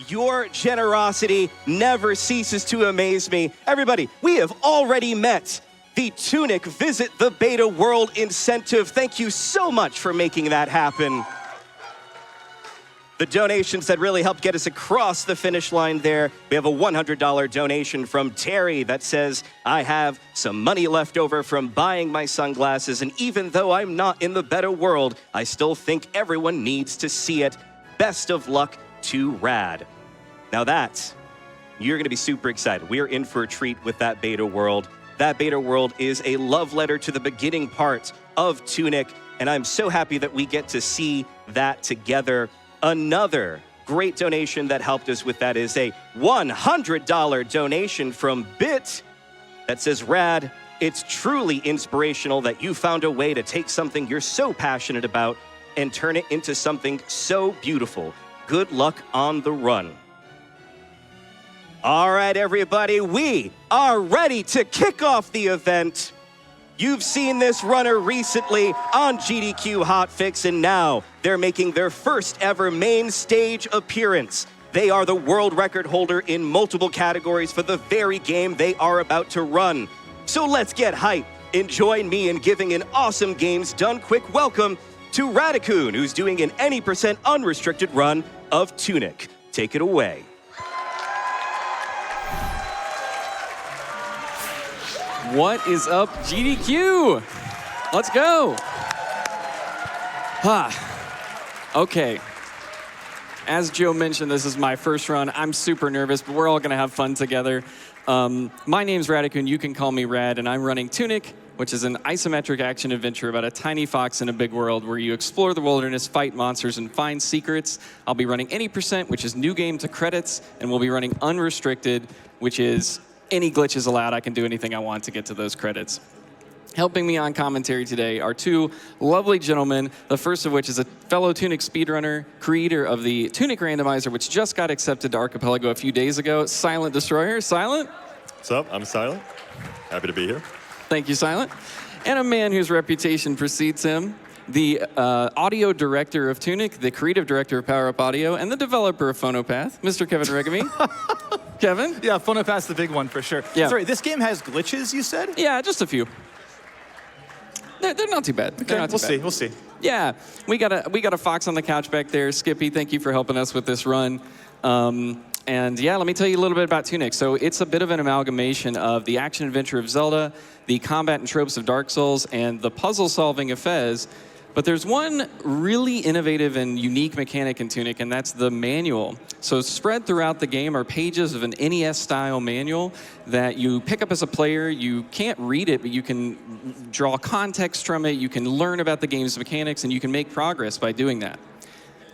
Your generosity never ceases to amaze me. Everybody, we have already met the TUNIC Visit the Beta World incentive. Thank you so much for making that happen. The donations that really helped get us across the finish line there. We have a $100 donation from Terry that says, I have some money left over from buying my sunglasses, and even though I'm not in the beta world, I still think everyone needs to see it. Best of luck to Rad. Now that, you're gonna be super excited. We are in for a treat with that beta world. That beta world is a love letter to the beginning part of TUNIC, and I'm so happy that we get to see that together. Another great donation that helped us with that is a $100 donation from Bit that says, Rad, it's truly inspirational that you found a way to take something you're so passionate about and turn it into something so beautiful. Good luck on the run. All right, everybody, we are ready to kick off the event. You've seen this runner recently on GDQ Hotfix, and now they're making their first ever main stage appearance. They are the world record holder in multiple categories for the very game they are about to run. So let's get hype and join me in giving an awesome Games Done Quick welcome to Radicoon, who's doing an any % unrestricted run of TUNIC. Take it away. What is up, GDQ? Let's go. Okay. As Joe mentioned, this is my first run. I'm super nervous, but we're all going to have fun together. My name's Radicoon. You can call me Rad, and I'm running TUNIC, which is an isometric action adventure about a tiny fox in a big world where you explore the wilderness, fight monsters, and find secrets. I'll be running any %, which is new game to credits, and we'll be running Unrestricted, which is any glitches allowed. I can do anything I want to get to those credits. Helping me on commentary today are two lovely gentlemen, the first of which is a fellow TUNIC speedrunner, creator of the TUNIC randomizer, which just got accepted to Archipelago a few days ago, Silent Destroyer. Silent? What's up? I'm Silent. Happy to be here. Thank you, Silent. And a man whose reputation precedes him, the audio director of TUNIC, the creative director of Power Up Audio, and the developer of Phonopath, Mr. Kevin Regami. Kevin? Yeah, Phonopath's the big one for sure. Yeah. Sorry, this game has glitches, you said? Yeah, just a few. They're not too bad. Okay, we'll see. Yeah, we got a fox on the couch back there. Skippy, thank you for helping us with this run. And yeah, let me tell you a little bit about TUNIC. So it's a bit of an amalgamation of the action-adventure of Zelda, the combat and tropes of Dark Souls, and the puzzle-solving of Fez. But there's one really innovative and unique mechanic in TUNIC, and that's the manual. So spread throughout the game are pages of an NES-style manual that you pick up as a player. You can't read it, but you can draw context from it. You can learn about the game's mechanics, and you can make progress by doing that.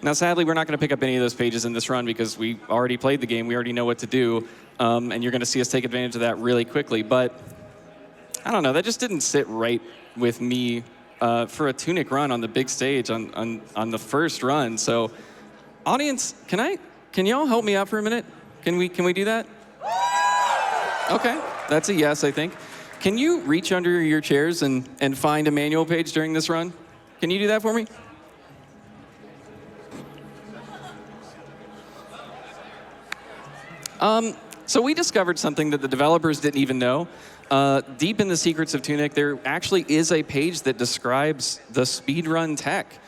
Now, sadly, we're not going to pick up any of those pages in this run because we already played the game. We already know what to do, and you're going to see us take advantage of that really quickly. But I don't know. That just didn't sit right with me for a TUNIC run on the big stage on the first run. So, audience, can y'all help me out for a minute? Can we do that? Okay, that's a yes, I think. Can you reach under your chairs and find a manual page during this run? Can you do that for me? So we discovered something that the developers didn't even know. Deep in the secrets of TUNIC, there actually is a page that describes the speedrun tech.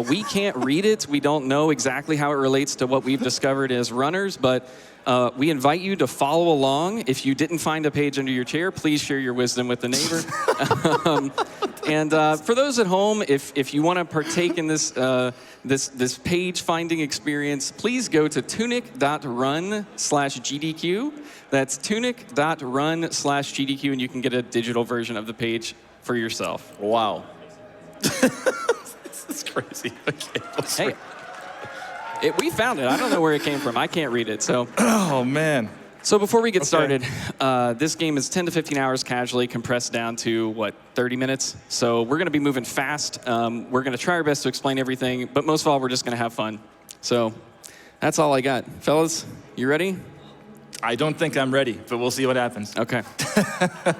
We can't read it. We don't know exactly how it relates to what we've discovered as runners, but we invite you to follow along. If you didn't find a page under your chair, please share your wisdom with the neighbor. And for those at home, if you want to partake in this this page finding experience, please go to tunic.run/GDQ. That's tunic.run/GDQ, and you can get a digital version of the page for yourself. Wow. This is crazy. Okay, hey, we found it. I don't know where it came from. I can't read it, so. Oh, man. So before we get started, this game is 10 to 15 hours casually compressed down to, 30 minutes? So we're going to be moving fast. We're going to try our best to explain everything, but most of all, we're just going to have fun. So that's all I got. Fellas, you ready? I don't think I'm ready, but we'll see what happens. Okay.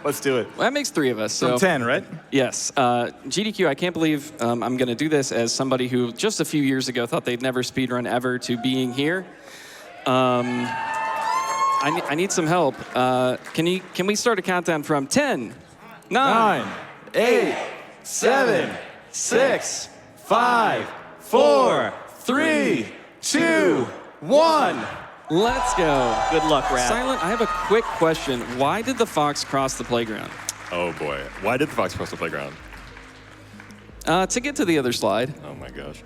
Let's do it. Well, that makes 3 of us. So. From 10, right? Yes. GDQ, I can't believe I'm going to do this as somebody who just a few years ago thought they'd never speedrun ever to being here. I need some help. Can we start a countdown from 10, 9, 9, 8, 7, 6, 5, 4, 3, 2, 1. Let's go. Good luck, Rad. Silent, I have a quick question. Why did the fox cross the playground? Oh boy. Why did the fox cross the playground? To get to the other slide. Oh my gosh.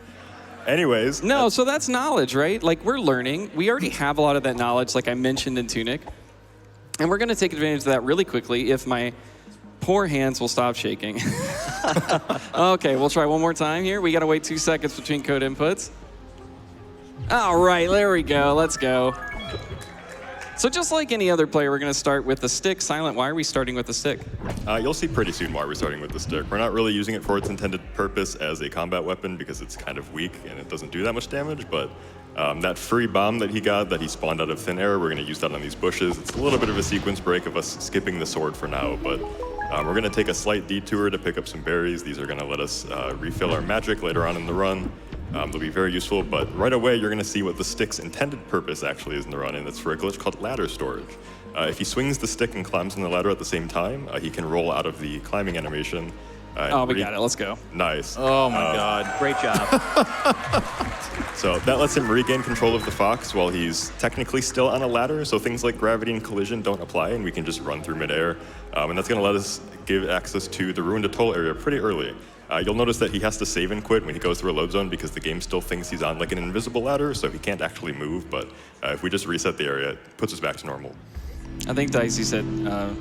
Anyways. No, so that's knowledge, right? Like, we're learning. We already have a lot of that knowledge, like I mentioned in Tunic. And we're going to take advantage of that really quickly if my poor hands will stop shaking. Okay, we'll try one more time here. We got to wait 2 seconds between code inputs. All right, there we go. Let's go. So just like any other player, we're going to start with the stick. Silent, why are we starting with the stick? You'll see pretty soon why we're starting with the stick. We're not really using it for its intended purpose as a combat weapon because it's kind of weak and it doesn't do that much damage, but that free bomb that he got, that he spawned out of thin air, we're going to use that on these bushes. It's a little bit of a sequence break of us skipping the sword for now, but we're going to take a slight detour to pick up some berries. These are going to let us refill our magic later on in the run. They'll be very useful, but right away you're going to see what the stick's intended purpose actually is in the run, and it's for a glitch called ladder storage. If he swings the stick and climbs on the ladder at the same time, he can roll out of the climbing animation. Oh, we got it. Let's go. Nice. Oh my God. Great job. So that lets him regain control of the fox while he's technically still on a ladder, so things like gravity and collision don't apply, and we can just run through midair. And that's going to let us give access to the Ruined Atoll area pretty early. You'll notice that he has to save and quit when he goes through a load zone because the game still thinks he's on like an invisible ladder, so he can't actually move, but if we just reset the area, it puts us back to normal. I think Dicey said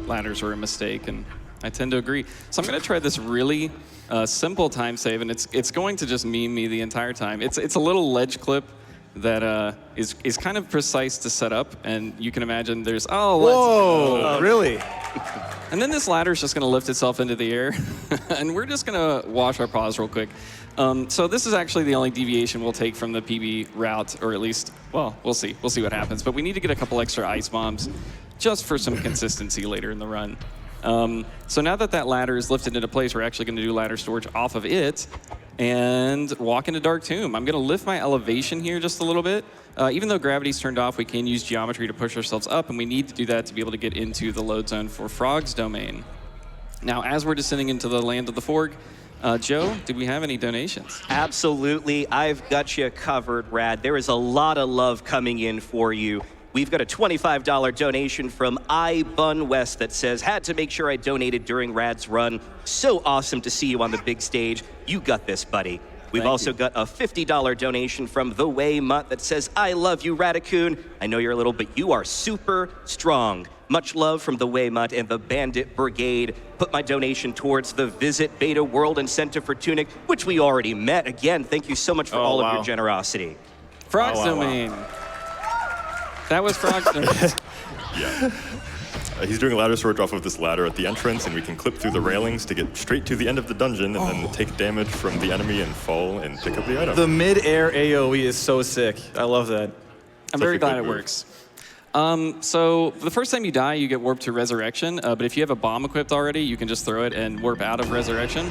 ladders were a mistake, and I tend to agree. So I'm going to try this really simple time save, and it's going to just meme me the entire time. It's a little ledge clip that is kind of precise to set up, and you can imagine there's, Whoa, really? And then this ladder is just going to lift itself into the air, and we're just going to wash our paws real quick. So this is actually the only deviation we'll take from the PB route, or at least, well, we'll see. We'll see what happens. But we need to get a couple extra ice bombs just for some consistency later in the run. So now that ladder is lifted into place, we're actually going to do ladder storage off of it and walk into Dark Tomb. I'm going to lift my elevation here just a little bit. Even though gravity's turned off, we can use geometry to push ourselves up, and we need to do that to be able to get into the load zone for Frog's domain. Now, as we're descending into the land of the Forg, Joe, do we have any donations? Absolutely. I've got you covered, Rad. There is a lot of love coming in for you. We've got a $25 donation from iBunWest that says, had to make sure I donated during Rad's run. So awesome to see you on the big stage. You got this, buddy. We've also got a $50 donation from The Way Mutt that says, I love you, Radicoon. I know you're little, but you are super strong. Much love from The Way Mutt and the Bandit Brigade. Put my donation towards the Visit Beta World Incentive for Tunic, which we already met. Again, thank you so much for all of your generosity. Frog's domain. That was Frog's domain. Yeah. He's doing a ladder storage off of this ladder at the entrance, and we can clip through the railings to get straight to the end of the dungeon and then take damage from the enemy and fall and pick up the item. The mid-air AoE is so sick. I love that. I'm very glad it works. So the first time you die, you get warped to Resurrection, but if you have a bomb equipped already, you can just throw it and warp out of Resurrection.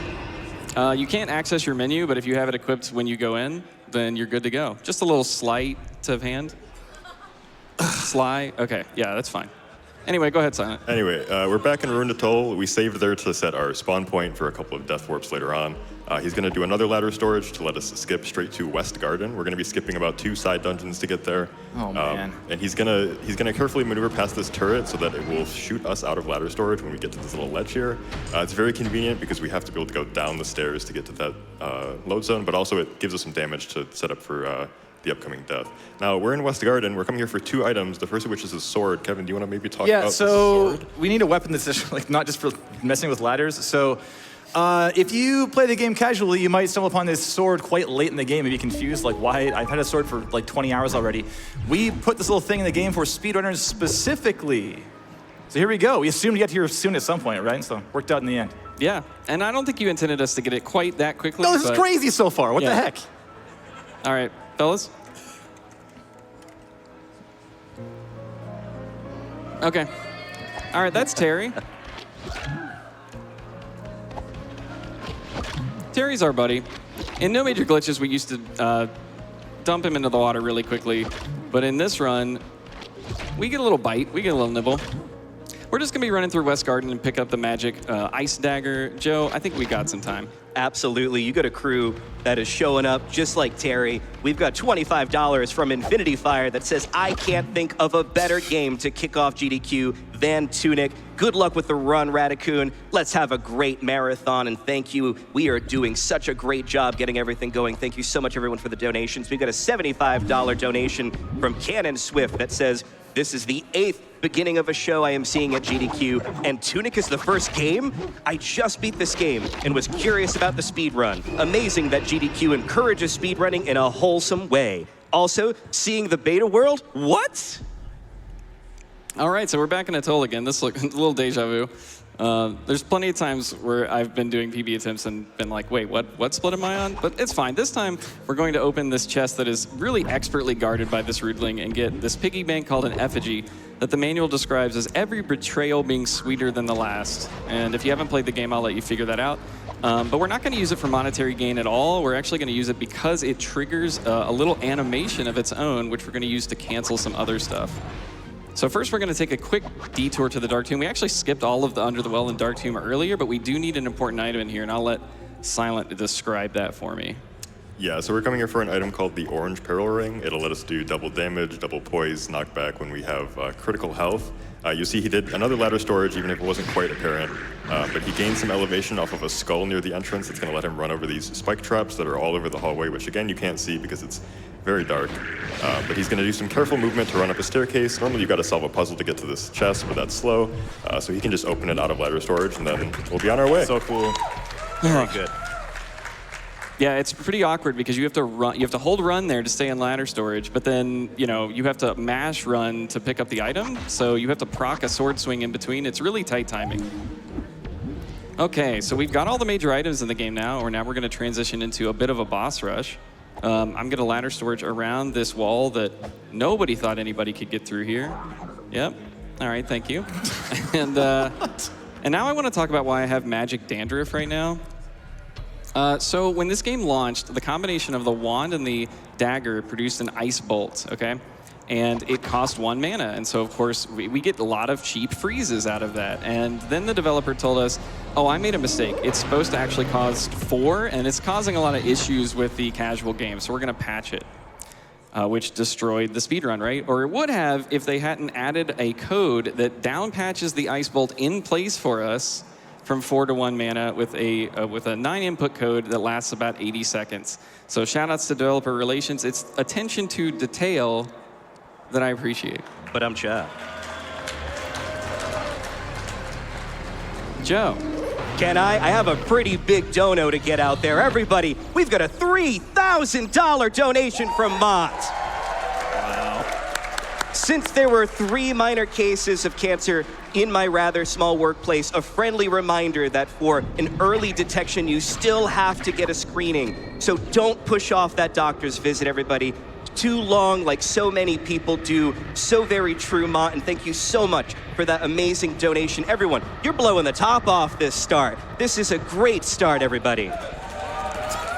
You can't access your menu, but if you have it equipped when you go in, then you're good to go. Just a little sleight of hand. Sly? Okay, yeah, that's fine. Anyway, go ahead, Silent. Anyway, we're back in Ruined Atoll. We saved there to set our spawn point for a couple of death warps later on. He's going to do another ladder storage to let us skip straight to West Garden. We're going to be skipping about 2 side dungeons to get there. Oh, man. And he's gonna carefully maneuver past this turret so that it will shoot us out of ladder storage when we get to this little ledge here. It's very convenient because we have to be able to go down the stairs to get to that load zone, but also it gives us some damage to set up for the upcoming death. Now, we're in West Garden. We're coming here for 2 items. The first of which is a sword. Kevin, do you want to maybe talk about the sword? We need a weapon that's just, like, not just for messing with ladders. So if you play the game casually, you might stumble upon this sword quite late in the game and be confused, like, why? I've had a sword for like 20 hours already. We put this little thing in the game for speedrunners specifically. So here we go. We assumed to get here soon at some point, right? So worked out in the end. Yeah, and I don't think you intended us to get it quite that quickly. No, this is crazy so far. What the heck? All right, fellas. Okay. All right, that's Terry. Terry's our buddy. In No Major Glitches, we used to dump him into the water really quickly, But in this run, we get a little bite, we get a little nibble. We're just gonna be running through West Garden and pick up the magic ice dagger. Joe, I think we got some time. Absolutely. You got a crew that is showing up just like Terry. We've got $25 from Infinity Fire that says, I can't think of a better game to kick off GDQ than Tunic. Good luck with the run, Radicoon. Let's have a great marathon, and thank you. We are doing such a great job getting everything going. Thank you so much, everyone, for the donations. We've got a $75 donation from Cannon Swift that says, this is the 8th beginning of a show I am seeing at GDQ, and Tunic is the first game? I just beat this game and was curious about the speed run. Amazing that GDQ encourages speedrunning in a wholesome way. Also, seeing the beta world? What? All right, so we're back in Atoll again. This looks a little deja vu. There's plenty of times where I've been doing PB attempts and been like, wait, what split am I on? But it's fine. This time, we're going to open this chest that is really expertly guarded by this Rootling and get this piggy bank called an effigy that the manual describes as every betrayal being sweeter than the last. And if you haven't played the game, I'll let you figure that out. But we're not going to use it for monetary gain at all. We're actually going to use it because it triggers a little animation of its own, which we're going to use to cancel some other stuff. So first, we're going to take a quick detour to the Dark Tomb. We actually skipped all of the Under the Well and Dark Tomb earlier, but we do need an important item in here, and I'll let Silent describe that for me. Yeah, so we're coming here for an item called the Orange Peril Ring. It'll let us do double damage, double poise, knockback when we have critical health. You see he did another ladder storage, even if it wasn't quite apparent, but he gained some elevation off of a skull near the entrance. It's going to let him run over these spike traps that are all over the hallway, which again, you can't see because it's very dark. But he's going to do some careful movement to run up a staircase. Normally you've got to solve a puzzle to get to this chest, but that's slow. So he can just open it out of ladder storage, and then we'll be on our way. So cool. Very good. Yeah, it's pretty awkward because you have to run. You have to hold run there to stay in ladder storage, but then you have to mash run to pick up the item. So you have to proc a sword swing in between. It's really tight timing. Okay, so we've got all the major items in the game now, or now we're going to transition into a bit of a boss rush. I'm going to ladder storage around this wall that nobody thought anybody could get through here. Yep. All right, thank you. And now I want to talk about why I have magic dandruff right now. So when this game launched, the combination of the wand and the dagger produced an ice bolt, okay? And it cost 1 mana, and so of course we get a lot of cheap freezes out of that. And then the developer told us, oh, I made a mistake. It's supposed to actually cost 4, and it's causing a lot of issues with the casual game, so we're gonna patch it. Which destroyed the speedrun, right? Or it would have if they hadn't added a code that down patches the ice bolt in place for us from 4 to 1 mana with a 9 input code that lasts about 80 seconds. So shout outs to developer relations. It's attention to detail that I appreciate. But I'm Chad. Joe. Can I? I have a pretty big dono to get out there. Everybody, we've got a $3,000 donation from Mott. Since there were 3 minor cases of cancer in my rather small workplace, a friendly reminder that for an early detection, you still have to get a screening. So don't push off that doctor's visit, everybody. Too long, like so many people do. So very true, Mott, and thank you so much for that amazing donation. Everyone, you're blowing the top off this start. This is a great start, everybody.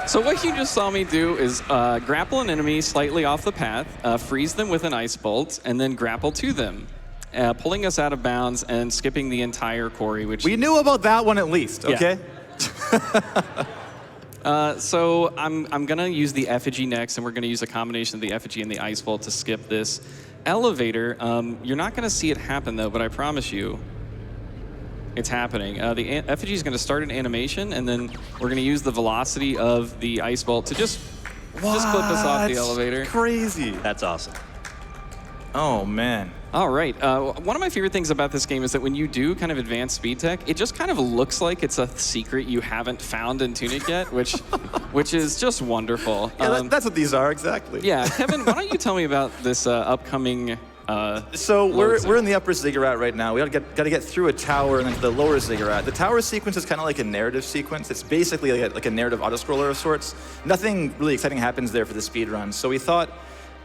So what you just saw me do is grapple an enemy slightly off the path, freeze them with an ice bolt, and then grapple to them, pulling us out of bounds and skipping the entire quarry, which... We knew about that one at least, okay? Yeah. So I'm gonna use the effigy next, and we're gonna use a combination of the effigy and the ice bolt to skip this elevator. You're not gonna see it happen though, but I promise you, it's happening. The effigy is gonna start an animation, and then we're gonna use the velocity of the ice bolt to just clip us off the elevator. Crazy. That's awesome. Oh man. All right. One of my favorite things about this game is that when you do kind of advanced speed tech, it just kind of looks like it's a secret you haven't found in Tunic yet, which is just wonderful. Yeah, that's what these are, exactly. Yeah, Kevin, why don't you tell me about this upcoming So we're in the upper ziggurat right now. We got to get through a tower and then to the lower ziggurat. The tower sequence is kind of like a narrative sequence. It's basically like a narrative autoscroller of sorts. Nothing really exciting happens there for the speed run. So we thought,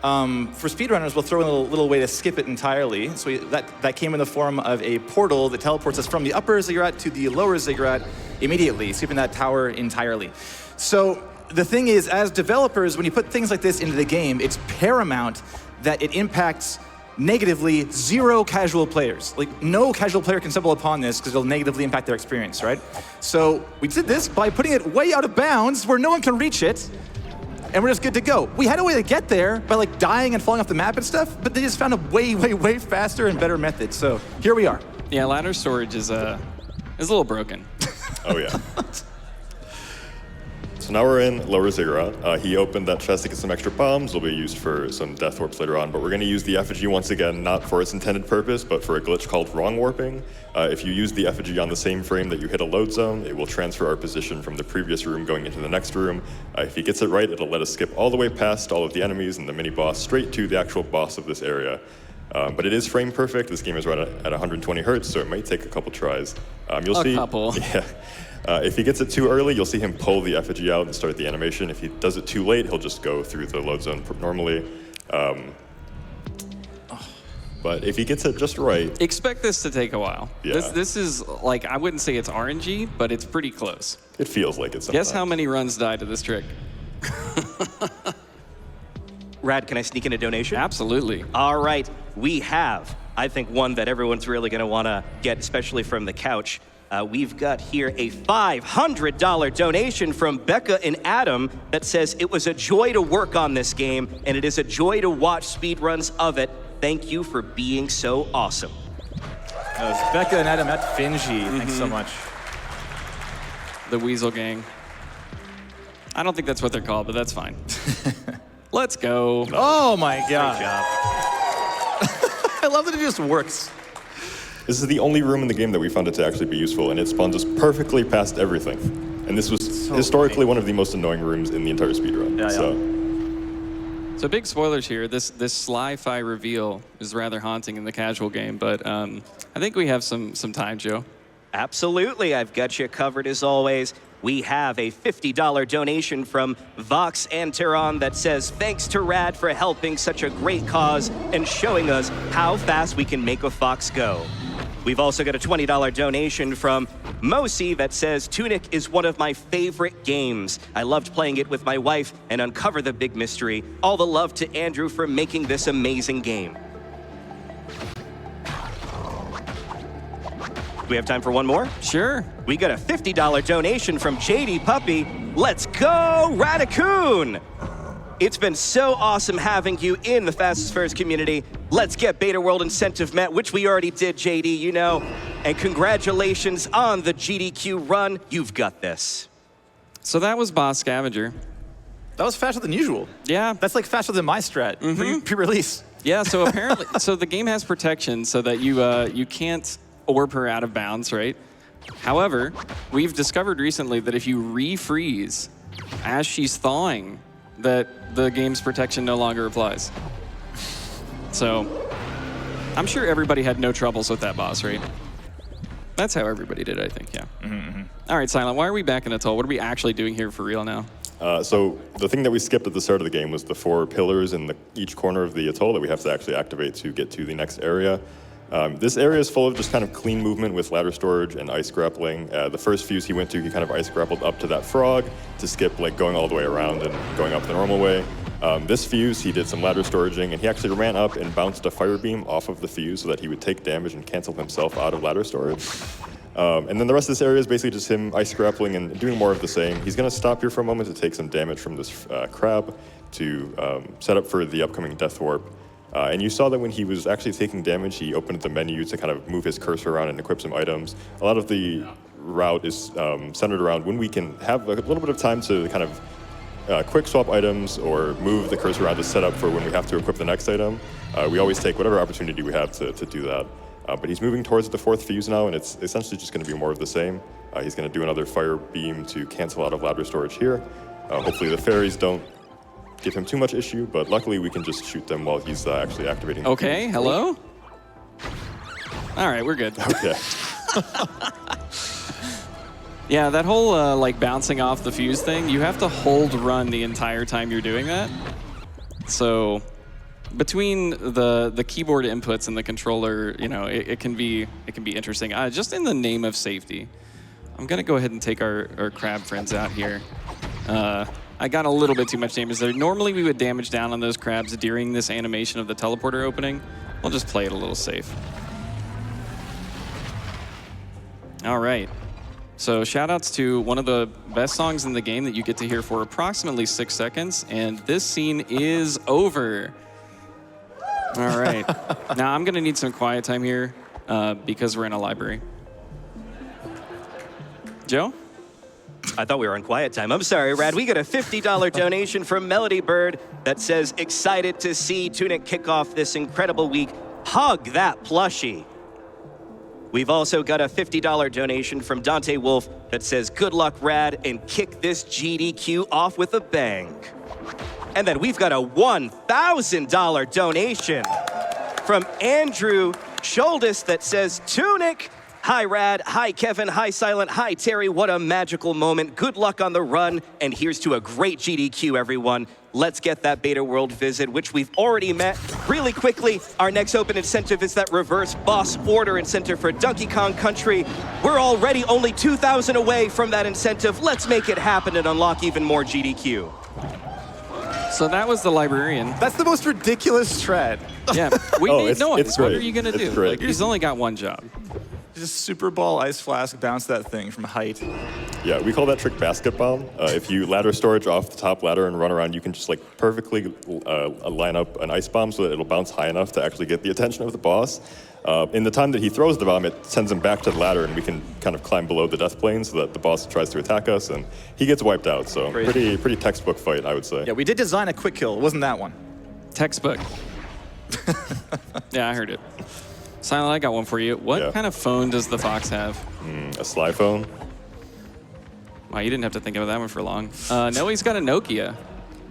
for speedrunners, we'll throw in a little way to skip it entirely. So that came in the form of a portal that teleports us from the upper ziggurat to the lower ziggurat immediately, skipping that tower entirely. So the thing is, as developers, when you put things like this into the game, it's paramount that it impacts negatively 0 casual players. Like, no casual player can stumble upon this because it'll negatively impact their experience, right? So we did this by putting it way out of bounds where no one can reach it, and we're just good to go. We had a way to get there by like dying and falling off the map and stuff, but they just found a way, way, way faster and better method. So here we are. Yeah, ladder storage is a little broken. Oh, yeah. So now we're in Lower Ziggurat. He opened that chest to get some extra bombs. They'll be used for some death warps later on, but we're going to use the effigy once again, not for its intended purpose, but for a glitch called wrong warping. If you use the effigy on the same frame that you hit a load zone, it will transfer our position from the previous room going into the next room. If he gets it right, it'll let us skip all the way past all of the enemies and the mini-boss straight to the actual boss of this area. But it is frame perfect. This game is run at 120 hertz, so it might take a couple tries. You'll see. A couple. Yeah. If he gets it too early, you'll see him pull the effigy out and start the animation. If he does it too late, he'll just go through the load zone normally. But if he gets it just right... Expect this to take a while. Yeah. This is, like, I wouldn't say it's RNG, but it's pretty close. It feels like it sometimes. Guess how many runs died to this trick? Rad, can I sneak in a donation? Absolutely. All right, we have, I think, one that everyone's really going to want to get, especially from the couch. We've got here a $500 donation from Becca and Adam that says, it was a joy to work on this game, and it is a joy to watch speedruns of it. Thank you for being so awesome. That was Becca and Adam at Finji. Thanks so much. The Weasel Gang. I don't think that's what they're called, but that's fine. Let's go. Oh my God. Great job. I love that it just works. This is the only room in the game that we found it to actually be useful, and it spawns us perfectly past everything. And this was historically one of the most annoying rooms in the entire speedrun. Yeah. So big spoilers here. This Sly-Fi reveal is rather haunting in the casual game, but I think we have some time, Joe. Absolutely, I've got you covered as always. We have a $50 donation from Vox and Tehran that says, thanks to Rad for helping such a great cause and showing us how fast we can make a fox go. We've also got a $20 donation from Mosi that says, Tunic is one of my favorite games. I loved playing it with my wife and uncover the big mystery. All the love to Andrew for making this amazing game. Do we have time for one more? Sure. We got a $50 donation from JD Puppy. Let's go, Radicoon! It's been so awesome having you in the Fastest First community. Let's get Beta World Incentive met, which we already did, JD, you know. And congratulations on the GDQ run. You've got this. So that was Boss Scavenger. That was faster than usual. Yeah. That's like faster than my strat pre-release. Yeah, so apparently, so the game has protection so that you can't orb her out of bounds, right? However, we've discovered recently that if you refreeze as she's thawing, that the game's protection no longer applies. So I'm sure everybody had no troubles with that boss, right? That's how everybody did, I think, yeah. All right, Silent, why are we back in Atoll? What are we actually doing here for real now? So the thing that we skipped at the start of the game was the 4 pillars in each corner of the atoll that we have to actually activate to get to the next area. This area is full of just kind of clean movement with ladder storage and ice grappling. The first fuse he went to, he kind of ice grappled up to that frog to skip like going all the way around and going up the normal way. This fuse, he did some ladder storaging, and he actually ran up and bounced a fire beam off of the fuse so that he would take damage and cancel himself out of ladder storage. And then the rest of this area is basically just him ice grappling and doing more of the same. He's going to stop here for a moment to take some damage from this crab to set up for the upcoming death warp. And you saw that when he was actually taking damage, he opened the menu to kind of move his cursor around and equip some items. A lot of the route is centered around when we can have a little bit of time to kind of quick swap items or move the cursor around to set up for when we have to equip the next item. We always take whatever opportunity we have to do that. But he's moving towards the 4th fuse now, and it's essentially just going to be more of the same. He's going to do another fire beam to cancel out of ladder storage here. Hopefully the fairies don't give him too much issue, but luckily we can just shoot them while he's actually activating. Okay, hello? All right, we're good. Okay. Yeah, that whole like bouncing off the fuse thing, you have to hold run the entire time you're doing that. So between the keyboard inputs and the controller, you know, it can be interesting. Just in the name of safety, I'm gonna go ahead and take our crab friends out here. I got a little bit too much damage there. Normally we would damage down on those crabs during this animation of the teleporter opening. We'll just play it a little safe. All right. So shout outs to one of the best songs in the game that you get to hear for approximately 6 seconds. And this scene is over. All right. Now I'm going to need some quiet time here because we're in a library. Joe? I thought we were on quiet time. I'm sorry, Rad. We got a $50 donation from Melody Bird that says, excited to see Tunic kick off this incredible week. Hug that plushie. We've also got a $50 donation from Dante Wolf that says, good luck, Rad, and kick this GDQ off with a bang. And then we've got a $1,000 donation from Andrew Schuldis that says, Tunic. Hi, Rad. Hi, Kevin. Hi, Silent. Hi, Terry. What a magical moment. Good luck on the run. And here's to a great GDQ, everyone. Let's get that Beta World visit, which we've already met. Really quickly, our next open incentive is that reverse boss order incentive for Donkey Kong Country. We're already only 2,000 away from that incentive. Let's make it happen and unlock even more GDQ. So that was the librarian. That's the most ridiculous strat. Yeah, we need it's noise. What great. are you going to It's do? great. Like, he's only got one job. Just Super Ball, Ice Flask, bounce that thing from height. Yeah, we call that trick basket bomb. If you ladder storage off the top ladder and run around, you can just like perfectly line up an ice bomb so that it'll bounce high enough to actually get the attention of the boss. In the time that he throws the bomb, it sends him back to the ladder, and we can kind of climb below the death plane so that the boss tries to attack us, and he gets wiped out. So pretty textbook fight, I would say. Yeah, we did design a quick kill. It wasn't that one. Textbook. Yeah, I heard it. Silent, I got one for you. What kind of phone does the Fox have? A Sly phone. Wow, you didn't have to think about that one for long. No, he's got a Nokia.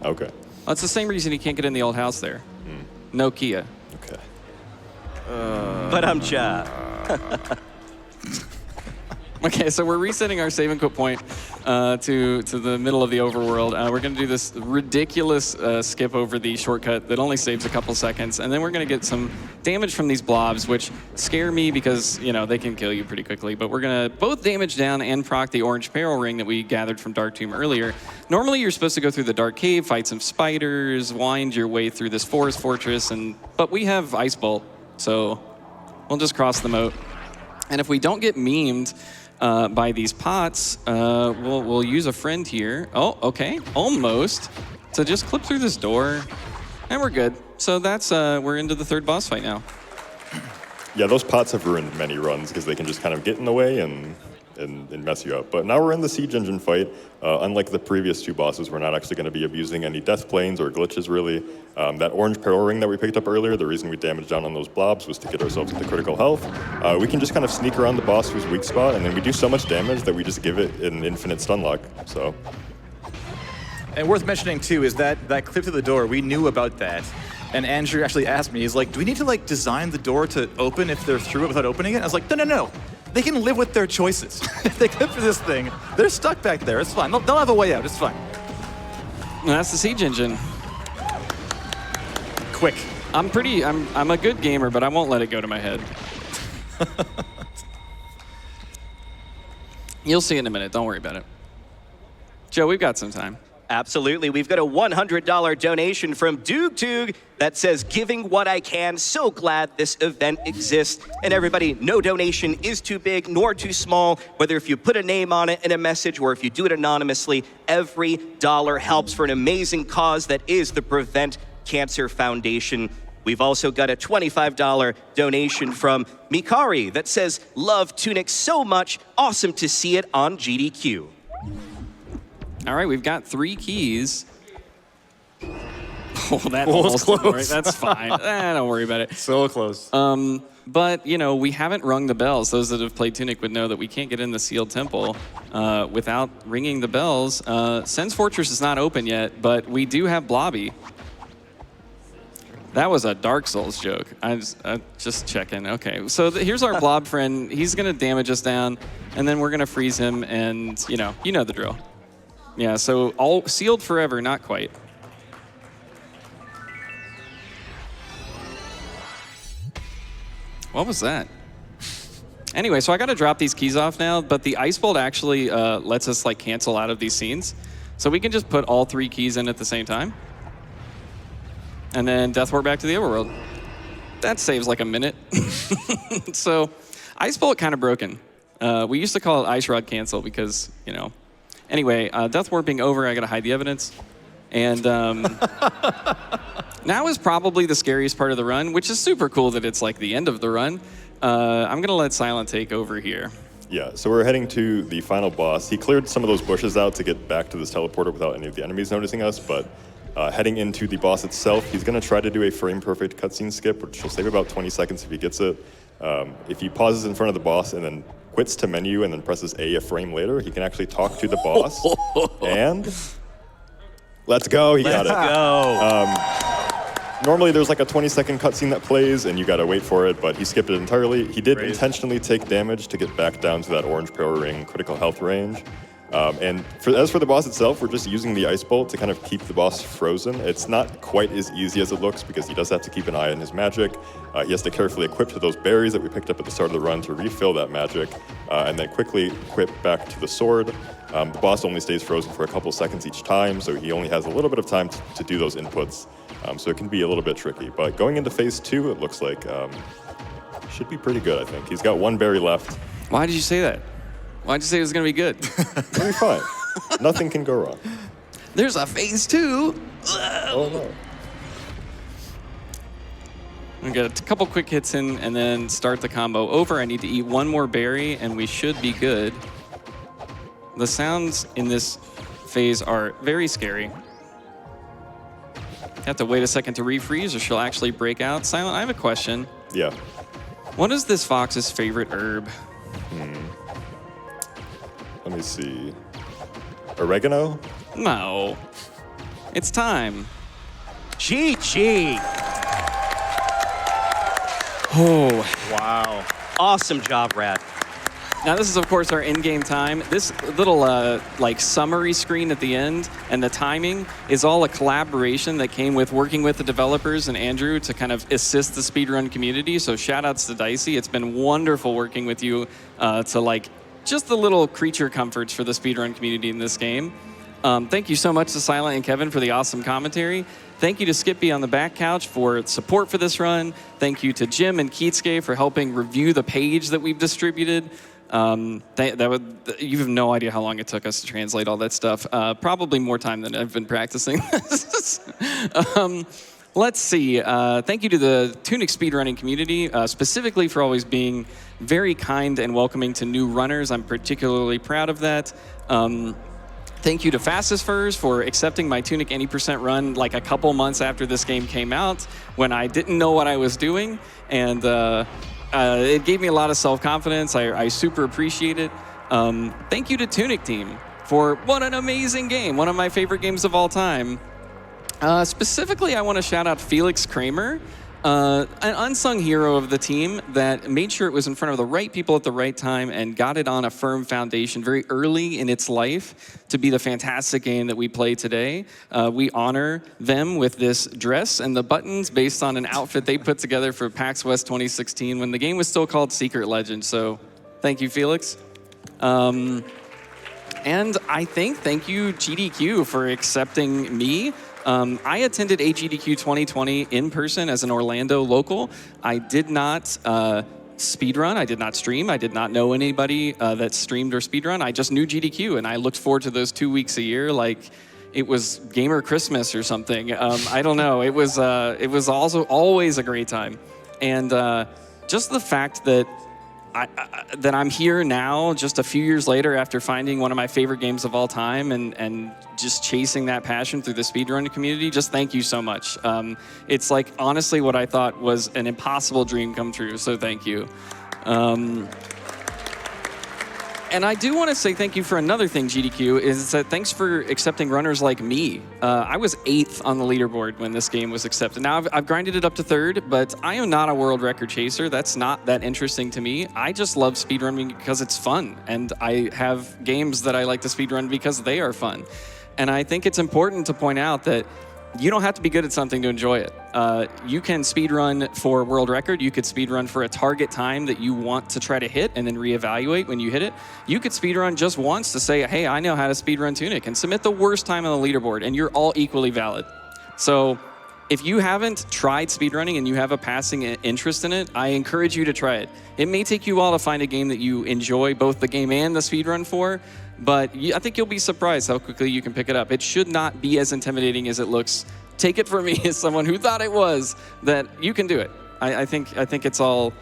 Okay. Well, it's the same reason he can't get in the old house there. Nokia. Okay. But I'm cha. Okay, so we're resetting our save and quit point to the middle of the overworld. We're going to do this ridiculous skip over the shortcut that only saves a couple seconds, and then we're going to get some damage from these blobs, which scare me because, you know, they can kill you pretty quickly. But we're going to both damage down and proc the orange peril ring that we gathered from Dark Tomb earlier. Normally, you're supposed to go through the dark cave, fight some spiders, wind your way through this forest fortress, but we have Ice Bolt, so we'll just cross the moat. And if we don't get memed by these pots, we'll use a friend here. Oh, okay, almost. So just clip through this door, and we're good. So that's, we're into the third boss fight now. Yeah, those pots have ruined many runs because they can just kind of get in the way and mess you up. But now we're in the siege engine fight. Unlike the previous two bosses, we're not actually going to be abusing any death planes or glitches, really. That orange peril ring that we picked up earlier, the reason we damaged down on those blobs was to get ourselves into critical health. We can just kind of sneak around the boss who's weak spot, and then we do so much damage that we just give it an infinite stun lock. So. And worth mentioning, too, is that clip through the door, we knew about that. And Andrew actually asked me, he's like, do we need to like design the door to open if they're through it without opening it? I was like, no. They can live with their choices. If they clip through this thing, they're stuck back there. It's fine. They'll have a way out. It's fine. And that's the siege engine. Quick. I'm a good gamer, but I won't let it go to my head. You'll see in a minute. Don't worry about it. Joe, we've got some time. Absolutely. We've got a $100 donation from Doog that says, giving what I can. So glad this event exists. And everybody, no donation is too big nor too small. Whether if you put a name on it in a message or if you do it anonymously, every dollar helps for an amazing cause that is the Prevent Cancer Foundation. We've also got a $25 donation from Mikari that says, love Tunic so much. Awesome to see it on GDQ. All right, we've got 3 keys. Oh, that Almost almost close. right. That's fine. Don't worry about it. So close. But, you know, we haven't rung the bells. Those that have played Tunic would know that we can't get in the sealed temple without ringing the bells. Sen's Fortress is not open yet, but we do have Blobby. That was a Dark Souls joke. I'm just checking. Okay, so here's our blob friend. He's going to damage us down, and then we're going to freeze him, and, you know the drill. Yeah, so all sealed forever, not quite. What was that? Anyway, so I got to drop these keys off now, but the Ice Bolt actually lets us like cancel out of these scenes. So we can just put all 3 keys in at the same time. And then death warp back to the overworld. That saves like a minute. So Ice Bolt kind of broken. We used to call it Ice Rod Cancel because, you know. Anyway, death warping over, I gotta hide the evidence. And now is probably the scariest part of the run, which is super cool that it's like the end of the run. I'm gonna let Silent take over here. Yeah, so we're heading to the final boss. He cleared some of those bushes out to get back to this teleporter without any of the enemies noticing us, but heading into the boss itself, he's gonna try to do a frame-perfect cutscene skip, which will save about 20 seconds if he gets it. If he pauses in front of the boss and then quits to menu and then presses a frame later, he can actually talk to the boss. And let's go, he got it. Let's go. Normally there's like a 20-second cutscene that plays and you gotta wait for it, but he skipped it entirely. He did intentionally take damage to get back down to that orange power ring critical health range. And as for the boss itself, we're just using the Ice Bolt to kind of keep the boss frozen. It's not quite as easy as it looks because he does have to keep an eye on his magic. He has to carefully equip to those berries that we picked up at the start of the run to refill that magic, and then quickly equip back to the sword. The boss only stays frozen for a couple seconds each time, so he only has a little bit of time to do those inputs. So it can be a little bit tricky. But going into phase 2, it looks like should be pretty good, I think. He's got 1 berry left. Why did you say that? Why'd you say it was gonna be good? It'll be fine. Nothing can go wrong. There's a phase 2. Oh no. I'm gonna get a couple quick hits in and then start the combo over. I need to eat 1 more berry and we should be good. The sounds in this phase are very scary. Have to wait a second to refreeze or she'll actually break out. Silent, I have a question. Yeah. What is this fox's favorite herb? Let me see. Oregano? No. It's time. GG. Oh. Wow. Awesome job, Rad. Now this is, of course, our in-game time. This little like summary screen at the end and the timing is all a collaboration that came with working with the developers and Andrew to kind of assist the speedrun community. So shout outs to Dicey. It's been wonderful working with you to like just the little creature comforts for the speedrun community in this game. Thank you so much to Silent and Kevin for the awesome commentary. Thank you to Skippy on the back couch for support for this run. Thank you to Jim and Keatske for helping review the page that we've distributed. You have no idea how long it took us to translate all that stuff. Probably more time than I've been practicing this. Let's see. Thank you to the TUNIC speedrunning community, specifically for always being very kind and welcoming to new runners. I'm particularly proud of that. Thank you to Fastest Furs for accepting my TUNIC any % run like a couple months after this game came out when I didn't know what I was doing. And it gave me a lot of self-confidence. I super appreciate it. Thank you to TUNIC team for what an amazing game. One of my favorite games of all time. Specifically, I want to shout out Felix Kramer, an unsung hero of the team that made sure it was in front of the right people at the right time and got it on a firm foundation very early in its life to be the fantastic game that we play today. We honor them with this dress and the buttons based on an outfit they put together for PAX West 2016 when the game was still called Secret Legend. So thank you, Felix. And I think thank you, GDQ, for accepting me. I attended AGDQ 2020 in person as an Orlando local. I did not speedrun. I did not stream. I did not know anybody that streamed or speedrun. I just knew GDQ, and I looked forward to those 2 weeks a year like it was Gamer Christmas or something. I don't know. It was also always a great time. And just the fact that that I'm here now, just a few years later after finding one of my favorite games of all time and just chasing that passion through the speedrunning community, just thank you so much. It's like honestly what I thought was an impossible dream come true, so thank you. And I do want to say thank you for another thing, GDQ, is that thanks for accepting runners like me. I was 8th on the leaderboard when this game was accepted. Now, I've grinded it up to 3rd, but I am not a world record chaser. That's not that interesting to me. I just love speedrunning because it's fun, and I have games that I like to speedrun because they are fun. And I think it's important to point out that you don't have to be good at something to enjoy it. You can speedrun for world record. You could speedrun for a target time that you want to try to hit and then reevaluate when you hit it. You could speedrun just once to say, hey, I know how to speedrun Tunic, and submit the worst time on the leaderboard, and you're all equally valid. So if you haven't tried speedrunning and you have a passing interest in it, I encourage you to try it. It may take you a while to find a game that you enjoy both the game and the speedrun for, but I think you'll be surprised how quickly you can pick it up. It should not be as intimidating as it looks. Take it from me as someone who thought it was, that you can do it. I think it's all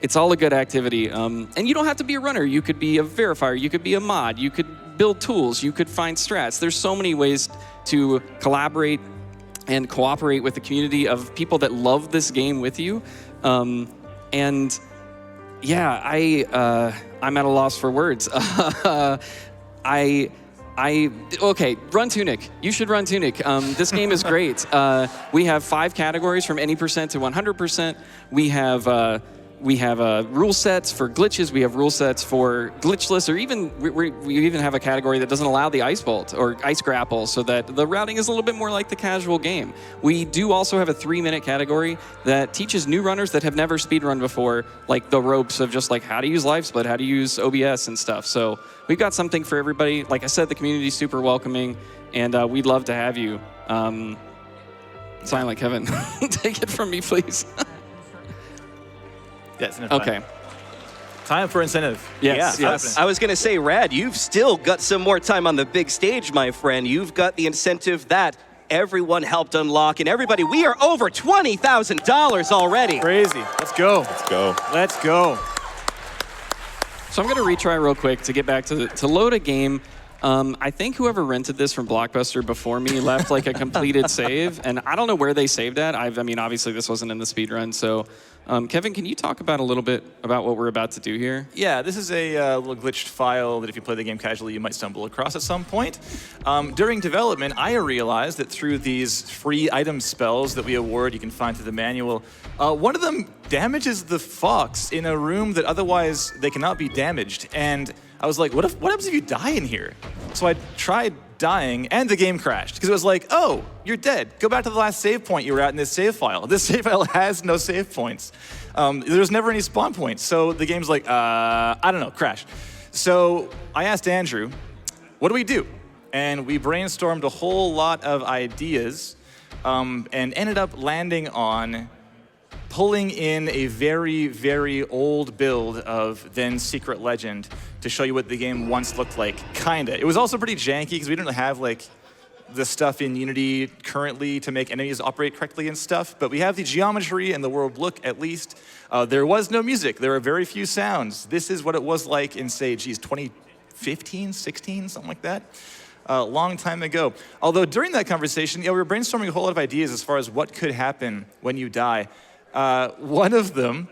a good activity. And you don't have to be a runner. You could be a verifier. You could be a mod. You could build tools. You could find strats. There's so many ways to collaborate and cooperate with the community of people that love this game with you. And yeah, I'm at a loss for words. Okay, run Tunic. You should run Tunic. This game is great. We have 5 categories from any percent to 100%. We have rule sets for glitches. We have rule sets for glitchless, or even we even have a category that doesn't allow the ice bolt or ice grapple, so that the routing is a little bit more like the casual game. We do also have a 3-minute category that teaches new runners that have never speedrun before, like the ropes of just like how to use live split, how to use OBS and stuff. So we've got something for everybody. Like I said, the community is super welcoming, and we'd love to have you. Silent Kevin, take it from me, please. Yes, okay. Time for incentive. Yes, yeah, yes. I was going to say, Rad, you've still got some more time on the big stage, my friend. You've got the incentive that everyone helped unlock. And everybody, we are over $20,000 already. Crazy. Let's go. Let's go. Let's go. So I'm going to retry real quick to get back to load a game. I think whoever rented this from Blockbuster before me left like a completed save, and I don't know where they saved at. I mean, obviously this wasn't in the speedrun, so Kevin, can you talk about a little bit about what we're about to do here? Yeah, this is a little glitched file that if you play the game casually, you might stumble across at some point. During development, I realized that through these free item spells that we award, you can find through the manual, one of them damages the fox in a room that otherwise they cannot be damaged. And I was like, what happens if you die in here? So I tried dying, and the game crashed, because it was like, oh, you're dead. Go back to the last save point you were at in this save file. This save file has no save points. There's never any spawn points, so the game's like, I don't know, crashed. So I asked Andrew, what do we do? And we brainstormed a whole lot of ideas, and ended up landing on pulling in a very, very old build of then Secret Legend to show you what the game once looked like, kinda. It was also pretty janky because we didn't have like the stuff in Unity currently to make enemies operate correctly and stuff, but we have the geometry and the world look at least. There was no music, there are very few sounds. This is what it was like in, say, 2015, 16, something like that. A long time ago. Although during that conversation, we were brainstorming a whole lot of ideas as far as what could happen when you die. One of them,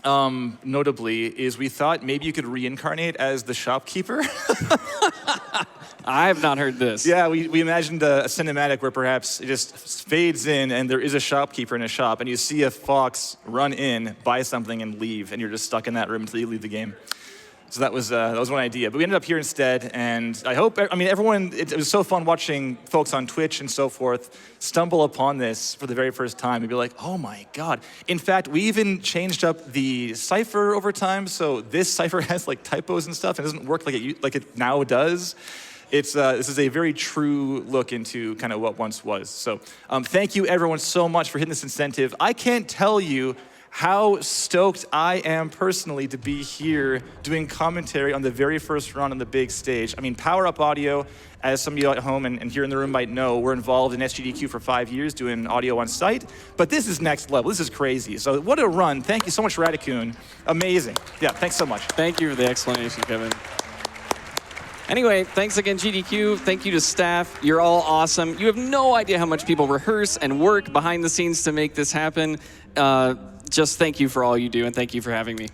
notably, is we thought maybe you could reincarnate as the shopkeeper. I have not heard this. Yeah, we imagined a cinematic where perhaps it just fades in and there is a shopkeeper in a shop and you see a fox run in, buy something, and leave, and you're just stuck in that room until you leave the game. So that was one idea, but we ended up here instead, and I hope, everyone, it was so fun watching folks on Twitch and so forth stumble upon this for the very first time and be like, oh my God. In fact, we even changed up the cipher over time, so this cipher has like typos and stuff, and it doesn't work like it now does. This is a very true look into kind of what once was. So thank you everyone so much for hitting this incentive. I can't tell you how stoked I am personally to be here doing commentary on the very first run on the big stage. I mean, Power Up Audio, as some of you at home and here in the room might know, we're involved in AGDQ for 5 years doing audio on site, but this is next level. This is crazy. So what a run. Thank you so much, Radicoon. Amazing. Yeah, thanks so much. Thank you for the explanation, Kevin. Anyway, thanks again, GDQ. Thank you to staff. You're all awesome. You have no idea how much people rehearse and work behind the scenes to make this happen. Just thank you for all you do, and thank you for having me.